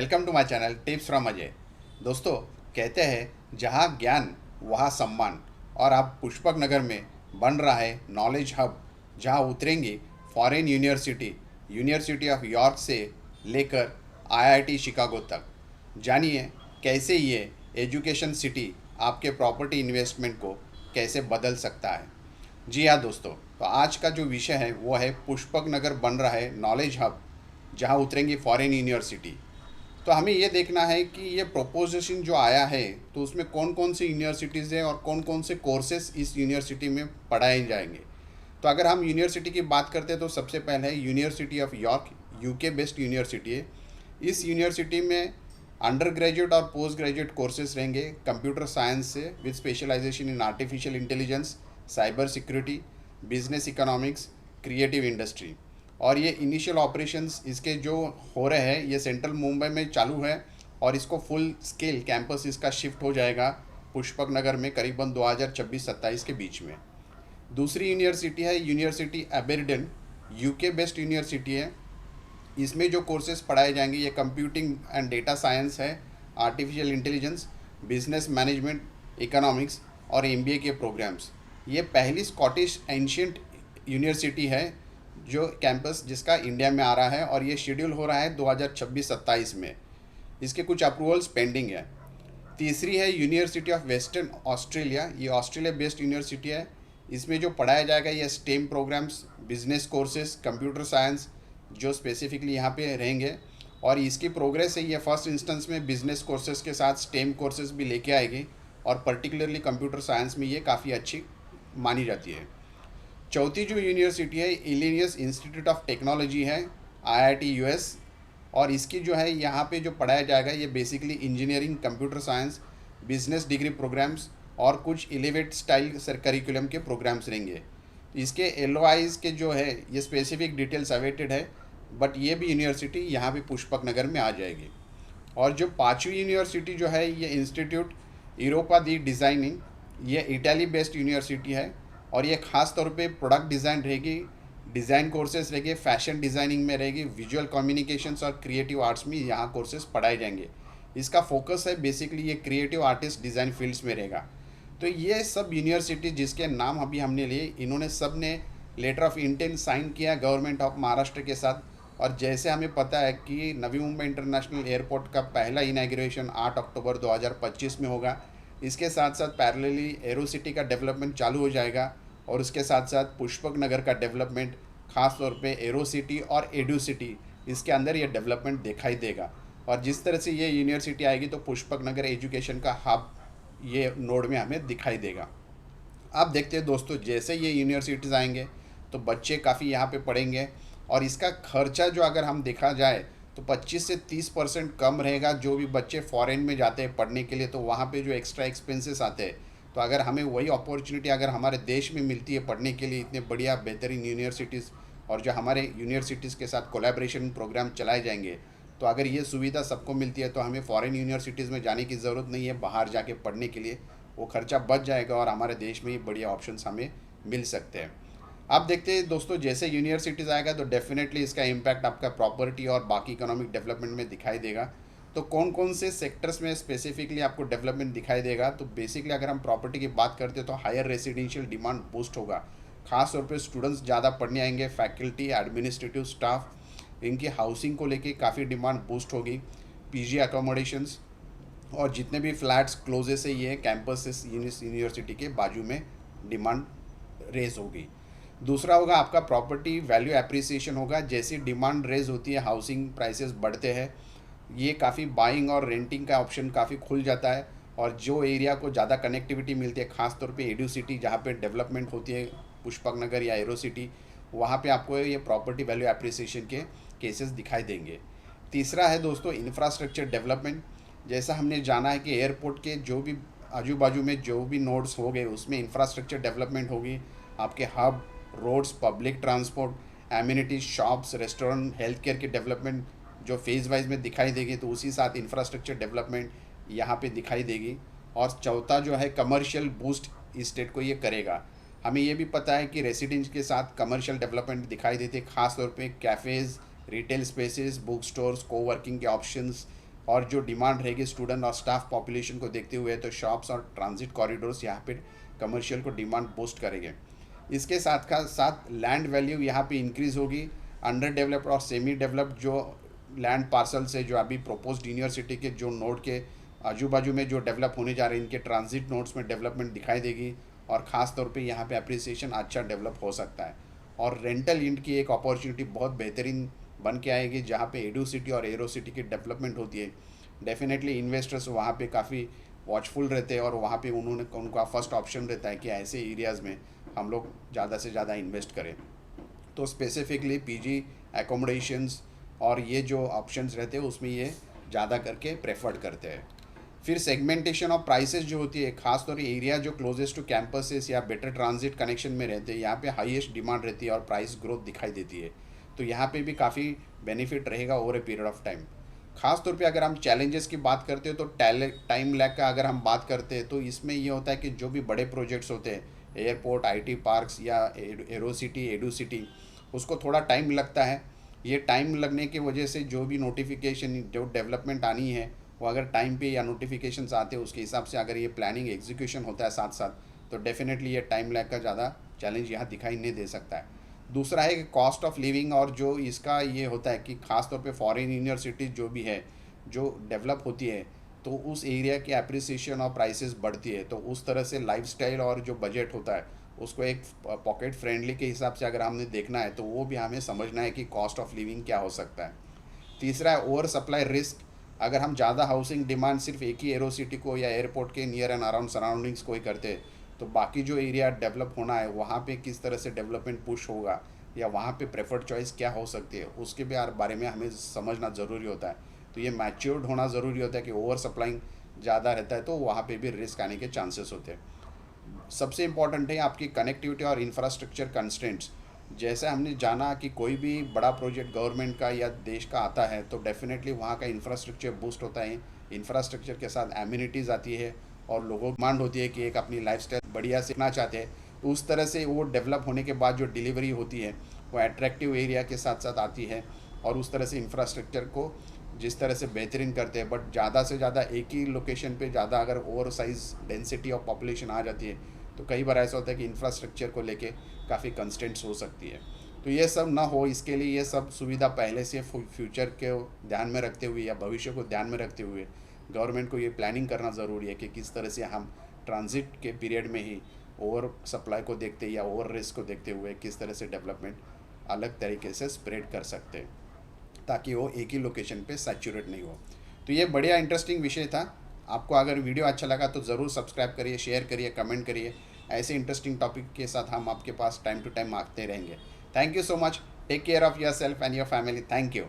Welcome to my channel tips from Ajay. दोस्तों, कहते हैं जहाँ ज्ञान वहाँ सम्मान। और आप पुष्पक नगर में बन रहा है नॉलेज हब, जहाँ उतरेंगे foreign university university of York से लेकर आईआईटी शिकागो तक। जानिए कैसे ये एजुकेशन सिटी आपके प्रॉपर्टी इन्वेस्टमेंट को कैसे बदल सकता है। जी हाँ दोस्तों, तो आज का जो विषय है वो है पुष्पक नगर बन रहा है नॉलेज हब, जहाँ उतरेंगी फॉरेन यूनिवर्सिटी। तो हमें ये देखना है कि ये प्रोपोजिशन जो आया है तो उसमें कौन कौन सी यूनिवर्सिटीज़ हैं और कौन कौन से कोर्सेज इस यूनिवर्सिटी में पढ़ाए जाएंगे। तो अगर हम यूनिवर्सिटी की बात करते हैं तो सबसे पहले है university of York, UK based university है। इस यूनिवर्सिटी में अंडर ग्रेजुएट और पोस्ट ग्रेजुएट कोर्सेज रहेंगे कंप्यूटर साइंस से with specialisation in artificial intelligence, cyber security, business economics, creative industry. और ये इनिशियल ऑपरेशंस इसके जो हो रहे हैं ये सेंट्रल मुंबई में चालू है और इसको फुल स्केल कैंपस इसका शिफ्ट हो जाएगा पुष्पक नगर में करीबन 2026-27 के बीच में। दूसरी यूनिवर्सिटी है university Aberdeen, UK based university है। इसमें जो कोर्सेज पढ़ाए जाएंगे ये कंप्यूटिंग एंड डेटा साइंस है, artificial intelligence, business management, economics और एमबीए के प्रोग्राम्स। ये पहली स्कॉटिश एंशियंट यूनिवर्सिटी है जो कैंपस जिसका इंडिया में आ रहा है और ये शेड्यूल हो रहा है 2026-27 में। इसके कुछ अप्रूवल्स पेंडिंग है। तीसरी है यूनिवर्सिटी ऑफ वेस्टर्न ऑस्ट्रेलिया, ये ऑस्ट्रेलिया बेस्ड यूनिवर्सिटी है। इसमें जो पढ़ाया जाएगा ये STEM programmes, business courses, computer science जो स्पेसिफिकली यहाँ पे रहेंगे। और इसकी प्रोग्रेस है ये फर्स्ट इंस्टेंस में बिजनेस कोर्सेज के साथ स्टेम कोर्सेज भी लेके आएगी और पर्टिकुलरली कंप्यूटर साइंस में ये काफ़ी अच्छी मानी जाती है। चौथी जो यूनिवर्सिटी है इलिनियस इंस्टीट्यूट ऑफ टेक्नोलॉजी है, आईआईटी यूएस। और इसकी जो है यहाँ पे जो पढ़ाया जाएगा ये basically engineering, computer science, business degree programmes और कुछ एलिवेट स्टाइल करिकुलम के प्रोग्राम्स रहेंगे। इसके एलओआईज़ के जो है ये स्पेसिफिक डिटेल्स अवेटेड है, बट ये भी यूनिवर्सिटी यहाँ पे पुष्पक नगर में आ जाएगी। और जो पांचवी यूनिवर्सिटी जो है ये इंस्टीट्यूट यूरोपा दी डिज़ाइनिंग, ये इटाली बेस्ड यूनिवर्सिटी है और ये ख़ास तौर पे प्रोडक्ट डिज़ाइन रहेगी, डिज़ाइन कोर्सेज रहेंगे, फैशन डिज़ाइनिंग में रहेगी, विजुअल कम्युनिकेशंस और क्रिएटिव आर्ट्स में यहाँ कोर्सेज पढ़ाए जाएंगे। इसका फोकस है बेसिकली ये क्रिएटिव आर्टिस्ट डिज़ाइन फील्ड्स में रहेगा। तो ये सब यूनिवर्सिटी जिसके नाम अभी हमने लिए, इन्होंने सब ने लेटर ऑफ इंटेंट साइन किया गवर्नमेंट ऑफ महाराष्ट्र के साथ। और जैसे हमें पता है कि नवी मुंबई इंटरनेशनल एयरपोर्ट का पहला इनॉग्रेशन 8 अक्टूबर 2025 में होगा। इसके साथ साथ पैरेलली एरो सिटी का डेवलपमेंट चालू हो जाएगा और उसके साथ साथ पुष्पक नगर का डेवलपमेंट, ख़ास तौर पे एरो सिटी और एडू सिटी, इसके अंदर ये डेवलपमेंट दिखाई देगा। और जिस तरह से ये यूनिवर्सिटी आएगी तो पुष्पक नगर एजुकेशन का हब ये नोड में हमें दिखाई देगा। आप देखते हैं दोस्तों, जैसे ये यूनिवर्सिटीज़ आएंगे तो बच्चे काफ़ी यहाँ पे पढ़ेंगे और इसका खर्चा जो अगर हम देखा जाए तो 25 से 30% कम रहेगा। जो भी बच्चे फॉरेन में जाते हैं पढ़ने के लिए तो वहाँ पे जो एक्स्ट्रा एक्सपेंसेस आते हैं, तो अगर हमें वही अपॉर्चुनिटी अगर हमारे देश में मिलती है पढ़ने के लिए इतने बढ़िया बेहतरीन यूनिवर्सिटीज़ और जो हमारे यूनिवर्सिटीज़ के साथ कोलैबोरेशन प्रोग्राम चलाए जाएंगे, तो अगर ये सुविधा सबको मिलती है तो हमें फ़ॉरेन यूनिवर्सिटीज़ में जाने की ज़रूरत नहीं है बाहर जाके पढ़ने के लिए। वो खर्चा बच जाएगा और हमारे देश में ही बढ़िया ऑप्शंस हमें मिल सकते हैं। आप देखते हैं दोस्तों, जैसे यूनिवर्सिटीज़ आएगा तो डेफिनेटली इसका इम्पैक्ट आपका प्रॉपर्टी और बाकी इकोनॉमिक डेवलपमेंट में दिखाई देगा। तो कौन कौन से सेक्टर्स में स्पेसिफिकली आपको डेवलपमेंट दिखाई देगा, तो बेसिकली अगर हम प्रॉपर्टी की बात करते हैं तो हायर रेसिडेंशियल डिमांड बूस्ट होगा। खास तौर पे स्टूडेंट्स ज़्यादा पढ़ने आएंगे, फैकल्टी, एडमिनिस्ट्रेटिव स्टाफ, इनकी हाउसिंग को लेके काफ़ी डिमांड बूस्ट होगी। पीजी अकोमोडेशंस और जितने भी फ्लैट्स क्लोजेस है ये कैंपस यूनिवर्सिटी के बाजू में डिमांड रेज होगी। दूसरा होगा आपका प्रॉपर्टी वैल्यू एप्रिसिएशन होगा। जैसी डिमांड रेज होती है, हाउसिंग प्राइसेस बढ़ते हैं, ये काफ़ी बाइंग और रेंटिंग का ऑप्शन काफ़ी खुल जाता है। और जो एरिया को ज़्यादा कनेक्टिविटी मिलती है, खास तौर पे एडू सिटी जहाँ पे डेवलपमेंट होती है, पुष्पक नगर या एरो सिटी, वहाँ पे आपको ये प्रॉपर्टी वैल्यू एप्रिसिएशन के केसेस दिखाई देंगे। तीसरा है दोस्तों इंफ्रास्ट्रक्चर डेवलपमेंट। जैसा हमने जाना है कि एयरपोर्ट के जो भी आजू बाजू में जो भी नोड्स हो गए उसमें इंफ्रास्ट्रक्चर डेवलपमेंट होगी। आपके hub, roads, public transport, amenities, shops, restaurant, health care के डेवलपमेंट जो फेज़ वाइज में दिखाई देगी, तो उसी साथ इंफ्रास्ट्रक्चर डेवलपमेंट यहाँ पे दिखाई देगी। और चौथा जो है कमर्शियल बूस्ट इस स्टेट को ये करेगा। हमें ये भी पता है कि रेसिडेंस के साथ कमर्शियल डेवलपमेंट दिखाई देते हैं, खास तौर पे cafes, retail spaces, book stores, coworking के ऑप्शंस, और जो डिमांड रहेगी स्टूडेंट और स्टाफ पॉपुलेशन को देखते हुए, तो शॉप्स और ट्रांजिट कॉरिडोर्स यहाँ पे कमर्शियल को डिमांड बूस्ट करेंगे। इसके साथ का साथ लैंड वैल्यू यहाँ पे इंक्रीज़ होगी। अंडर डेवलप्ड और सेमी डेवलप्ड जो लैंड पार्सल्स है, जो अभी प्रोपोज्ड यूनिवर्सिटी के जो नोड के आजू बाजू में जो डेवलप होने जा रहे हैं, इनके ट्रांजिट नोड्स में डेवलपमेंट दिखाई देगी और ख़ास तौर पे यहाँ पे अप्रिसिएशन अच्छा डेवलप हो सकता है। और रेंटल इंड की एक अपॉर्चुनिटी बहुत बेहतरीन बन के आएगी, जहाँ पे एडू सिटी और एरो सिटी की डेवलपमेंट होती है। डेफिनेटली इन्वेस्टर्स वहाँ पे काफ़ी वॉचफुल रहते हैं और वहाँ पे उनका फर्स्ट ऑप्शन रहता है कि ऐसे एरियाज़ में हम लोग ज़्यादा से ज़्यादा इन्वेस्ट करें। तो स्पेसिफिकली पीजी एकोमोडेशंस और ये जो ऑप्शंस रहते हैं उसमें ये ज़्यादा करके प्रेफर्ड करते हैं। फिर सेगमेंटेशन ऑफ प्राइसेस जो होती है, खास तौर एरिया जो क्लोजेस्ट टू कैंपसेस या बेटर ट्रांजिट कनेक्शन में रहते हैं, यहाँ पे हाईएस्ट डिमांड रहती है और प्राइस ग्रोथ दिखाई देती है। तो यहाँ पे भी काफ़ी बेनिफिट रहेगा over a period of time. खास तौर पे अगर हम चैलेंजेस की बात करते हैं तो टाइम लैग का अगर हम बात करते हैं तो इसमें ये होता है कि जो भी बड़े प्रोजेक्ट्स होते हैं, एयरपोर्ट, आईटी पार्क्स या एरो सिटी, एडू सिटी, उसको थोड़ा टाइम लगता है। ये टाइम लगने की वजह से जो भी नोटिफिकेशन, जो डेवलपमेंट आनी है, वो अगर टाइम पे या नोटिफिकेशंस आते हैं उसके हिसाब से अगर ये प्लानिंग एग्जीक्यूशन होता है साथ साथ, तो डेफिनेटली ये टाइम लैग का ज़्यादा चैलेंज यहाँ दिखाई नहीं दे सकता है। दूसरा है कि कॉस्ट ऑफ लिविंग, और जो इसका ये होता है कि ख़ास तौर पे फॉरेन यूनिवर्सिटीज़ जो भी है जो डेवलप होती है, तो उस एरिया की अप्रिसिएशन और प्राइसेस बढ़ती है। तो उस तरह से लाइफस्टाइल और जो बजट होता है उसको एक पॉकेट फ्रेंडली के हिसाब से अगर हमने देखना है तो वो भी हमें समझना है कि कॉस्ट ऑफ लिविंग क्या हो सकता है। तीसरा है ओवर सप्लाई रिस्क। अगर हम ज़्यादा हाउसिंग डिमांड सिर्फ एक ही एरो सिटी को या एयरपोर्ट के नियर एंड अराउंड सराउंडिंग्स को ही करते हैं, तो बाकी जो एरिया डेवलप होना है वहाँ पे किस तरह से डेवलपमेंट पुश होगा या वहाँ पे प्रेफर्ड चॉइस क्या हो सकती है, उसके भी बारे में हमें समझना ज़रूरी होता है। तो ये मैच्योर्ड होना ज़रूरी होता है कि ओवर सप्लाइंग ज़्यादा रहता है तो वहाँ पे भी रिस्क आने के चांसेस होते हैं। सबसे इम्पॉर्टेंट है आपकी कनेक्टिविटी और इंफ्रास्ट्रक्चर कंस्ट्रेंट्स। जैसे हमने जाना कि कोई भी बड़ा प्रोजेक्ट गवर्नमेंट का या देश का आता है तो डेफिनेटली वहाँ का इंफ्रास्ट्रक्चर बूस्ट होता है। इंफ्रास्ट्रक्चर के साथ एम्यूनिटीज़ आती है और लोगों की डिमांड होती है कि एक अपनी लाइफस्टाइल बढ़िया सीखना चाहते हैं, उस तरह से वो डेवलप होने के बाद जो डिलीवरी होती है वो अट्रैक्टिव एरिया के साथ साथ आती है और उस तरह से इंफ्रास्ट्रक्चर को जिस तरह से बेहतरीन करते हैं। बट ज़्यादा से ज़्यादा एक ही लोकेशन पे ज़्यादा अगर over size density of population आ जाती है तो कई बार ऐसा होता है कि इंफ्रास्ट्रक्चर को लेके काफ़ी कंस्ट्रेंट्स हो सकती है। तो ये सब ना हो, इसके लिए ये सब सुविधा पहले से फ्यूचर के ध्यान में रखते हुए या भविष्य को ध्यान में रखते हुए गवर्नमेंट को ये प्लानिंग करना ज़रूरी है कि किस तरह से हम ट्रांजिट के पीरियड में ही ओवर सप्लाई को देखते या ओवर रिस्क को देखते हुए किस तरह से डेवलपमेंट अलग तरीके से स्प्रेड कर सकते हैं ताकि वो एक ही लोकेशन पे सैचुरेट नहीं हो। तो ये बढ़िया इंटरेस्टिंग विषय था। आपको अगर वीडियो अच्छा लगा तो ज़रूर सब्सक्राइब करिए, शेयर करिए, कमेंट करिए। ऐसे इंटरेस्टिंग टॉपिक के साथ हम आपके पास टाइम टू टाइम आते रहेंगे। Thank you so much. Take care of yourself and your family. Thank you.